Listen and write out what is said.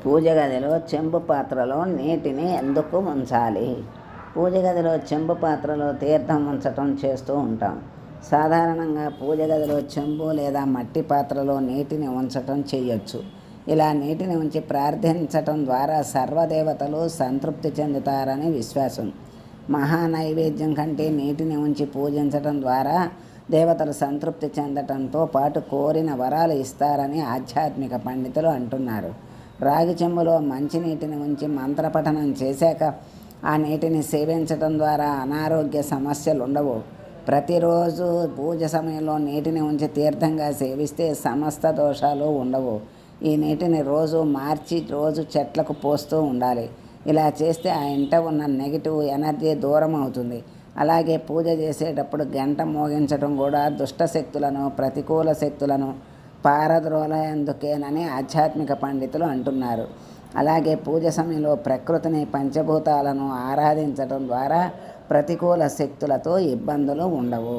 పూజ గదిలో చెంబు పాత్రలో నీటిని ఎందుకు ఉంచాలి? పూజ గదిలో చెంబు పాత్రలో తీర్థం ఉంచటం చేస్తూ ఉంటాం. సాధారణంగా పూజ గదిలో చెంబు లేదా మట్టి పాత్రలో నీటిని ఉంచటం చెయ్యొచ్చు. ఇలా నీటిని ఉంచి ప్రార్థించటం ద్వారా సర్వదేవతలు సంతృప్తి చెందుతారని విశ్వాసం. మహానైవేద్యం కంటే నీటిని ఉంచి పూజించటం ద్వారా దేవతలు సంతృప్తి చెందటంతో పాటు కోరిన వరాలు ఇస్తారని ఆధ్యాత్మిక పండితులు అంటున్నారు. రాగి చెంబులో మంచినీటిని ఉంచి మంత్రపఠనం చేశాక ఆ నీటిని సేవించటం ద్వారా అనారోగ్య సమస్యలు ఉండవు. ప్రతిరోజు పూజ సమయంలో నీటిని ఉంచి తీర్థంగా సేవిస్తే సమస్త దోషాలు ఉండవు. ఈ నీటిని రోజు మార్చి రోజు చెట్లకు పోస్తూ ఉండాలి. ఇలా చేస్తే ఆ ఇంట ఉన్న నెగిటివ్ ఎనర్జీ దూరం అవుతుంది. అలాగే పూజ చేసేటప్పుడు గంట మోగించడం కూడా దుష్ట శక్తులను, ప్రతికూల శక్తులను పారద్రోలేందుకేనని ఆధ్యాత్మిక పండితులు అంటున్నారు. అలాగే పూజ సమయంలో ప్రకృతిని, పంచభూతాలను ఆరాధించడం ద్వారా ప్రతికూల శక్తులతో ఇబ్బందులు ఉండవు.